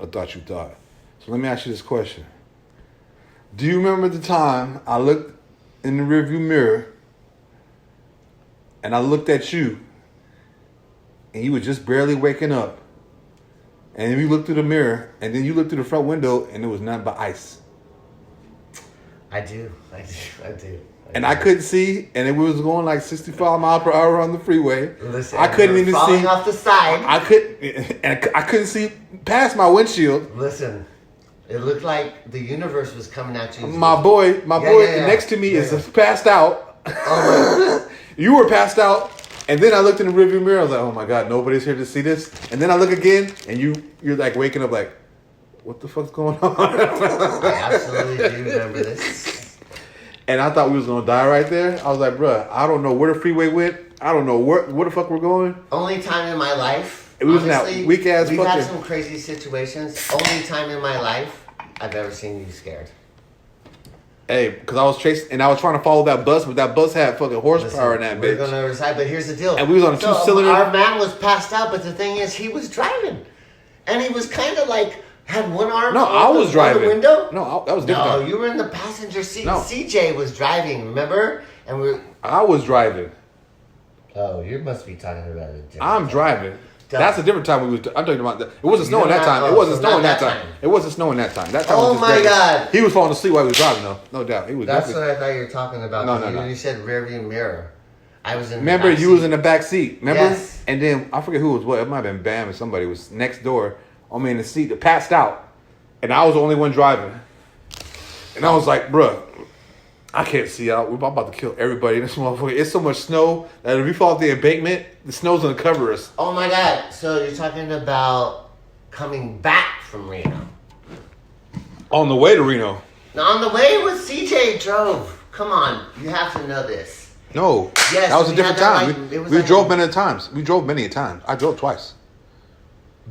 I thought you thought. So let me ask you this question. Do you remember the time I looked in the rearview mirror and I looked at you and you were just barely waking up, and then you looked through the mirror and then you looked through the front window and it was nothing but ice? I do. And I couldn't see, and it was going like 65 miles per hour on the freeway. Listen, I couldn't even falling see off the side. I couldn't see past my windshield. Listen, it looked like the universe was coming at you. My boy next to me is passed out. Oh my. You were passed out, and then I looked in the rearview mirror. I was like, "Oh my God, nobody's here to see this." And then I look again, and you're like waking up, like, "What the fuck's going on?" I absolutely do remember this. And I thought we was gonna die right there. I was like, bruh, I don't know where the freeway went. I don't know where the fuck we're going. Only time in my life. It was that weak ass. We've had some crazy situations. Only time in my life I've ever seen you scared. Hey, because I was chasing and I was trying to follow that bus, but that bus had fucking horsepower in that bitch. We're gonna decide, but here's the deal. And we was on a 2-cylinder. Our man was passed out, but the thing is, he was driving, and he was kind of like. Had one arm. No, I was driving. The window. No, that was different. No, you were in the passenger seat. No. CJ was driving. Remember? And I was driving. Oh, you must be talking about it. I'm driving. That's a different time. I'm talking about. It wasn't snowing that time. Oh, It wasn't so snowing not that time. It wasn't snowing that time. That time. Oh was just my regular. God. He was falling asleep while he was driving, though. No doubt. He was. That's definitely. what I thought you were talking about. No. You said rearview mirror. I was in. Remember, the back you seat. was in the back seat. Remember? Yes. And then I forget who was what. It might have been Bam or somebody was next door. In the seat that passed out. And I was the only one driving. And I was like, bruh, I can't see out. We're about to kill everybody in this motherfucker. It's so much snow that if we fall off the embankment, the snow's going to cover us. Oh my God. So you're talking about coming back from Reno. On the way to Reno. Now, on the way with CJ drove. Come on. You have to know this. No. Yes, that was a different time. We drove many times. We drove many times. I drove twice.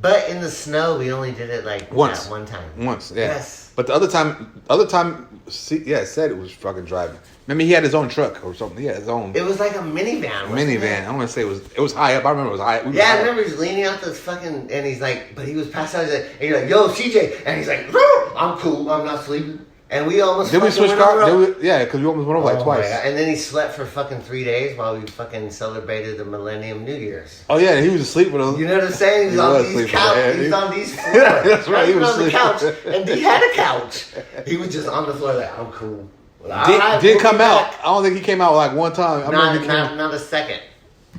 But in the snow, we only did it like once. One time. Once, yeah. Yes. But the other time, it said it was fucking driving. Remember, he had his own truck or something. Yeah, his own. It was like a minivan. Minivan. I don't want to say it was high up. I remember it was high. I remember he's leaning out this fucking, and he's like, but he was passed out. He's like, and you're like, yo, CJ, and he's like, I'm cool. I'm not sleeping. And we almost did we switch cars? Yeah, because we almost went over like twice. And then he slept for fucking 3 days while we fucking celebrated the Millennium New Year's. Oh yeah, he was asleep with us. You know what I'm saying? He's on these couch. He's on these floors. That's right. He was on the sleeping. couch, and he had a couch. He was just on the floor like, I'm cool. Didn't come out. I don't think he came out like one time. Not a second.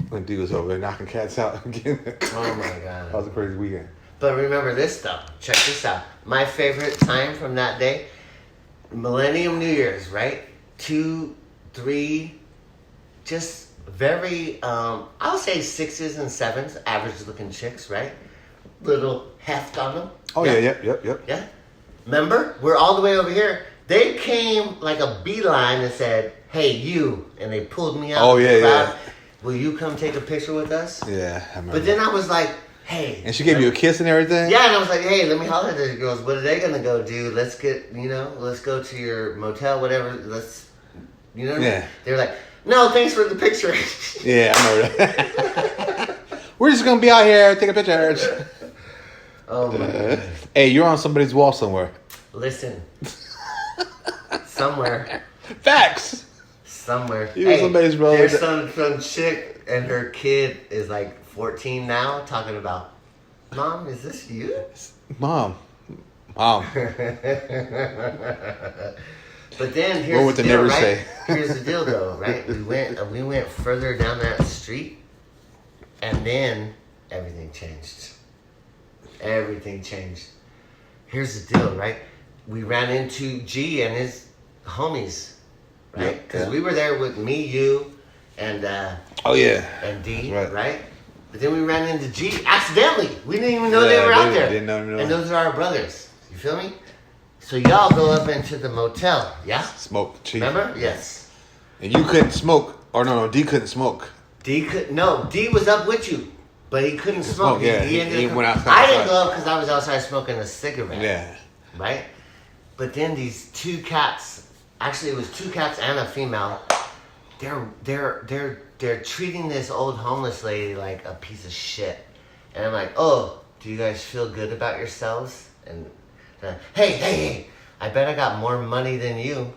When D was over there knocking cats out again. Oh my God. That was a crazy weekend. But remember this stuff. Check this out. My favorite time from that day, Millennium New Year's, right? 2, 3, just very, I'll say 6s and 7s, average looking chicks, right? Little heft on them. Oh yeah, yep. Yeah. Remember? We're all the way over here. They came like a beeline and said, hey, you. And they pulled me out. Oh, yeah, yeah. Will you come take a picture with us? Yeah, I remember. But then I was like, hey. And she gave you a kiss and everything? Yeah, and I was like, hey, let me holler at these girls. What are they going to go do? Let's go to your motel, whatever. You know what I mean? They were like, no, thanks for the picture. Yeah, I know that. We're just going to be out here, take a picture. Oh, my God. Hey, you're on somebody's wall somewhere. Listen. Somewhere. Facts. Somewhere. You're somebody's brother. There's some chick and her kid is like 14 now talking about, Mom, is this you? Mom. But then here's what would the the deal, neighbors right? say? Here's the deal, though, right? We went further down that street, and then everything changed. Everything changed. Here's the deal, right? We ran into G and his homies, right? Because we were there with me, you, and and D, right? But then we ran into G accidentally. We didn't even know they were out there. Didn't know. And those are our brothers. You feel me? So y'all go up into the motel, yeah? Smoke cheap. Remember? Yes. And you couldn't smoke. Or no, D couldn't smoke. D was up with you, but he couldn't smoke. Yeah, he went outside. I didn't go up because I was outside smoking a cigarette. Yeah. Right? But then these 2 cats, actually it was 2 cats and a female, they're treating this old homeless lady like a piece of shit. And I'm like, oh, do you guys feel good about yourselves? And hey, I bet I got more money than you.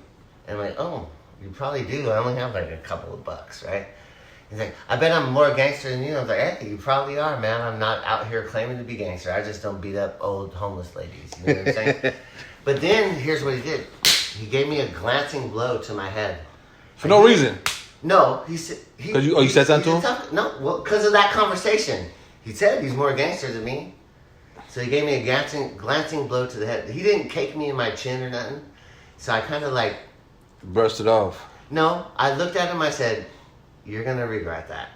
And I'm like, oh, you probably do. I only have like a couple of bucks, right? He's like, I bet I'm more gangster than you. I was like, hey, you probably are, man. I'm not out here claiming to be gangster. I just don't beat up old homeless ladies. You know what I'm saying? But then, here's what he did. He gave me a glancing blow to my head. For no reason. No, he said... You said something to him? No, well, because of that conversation. He said he's more gangster than me. So he gave me a glancing blow to the head. He didn't cake me in my chin or nothing. So I kind of like... Brushed it off. No, I looked at him, I said, you're going to regret that.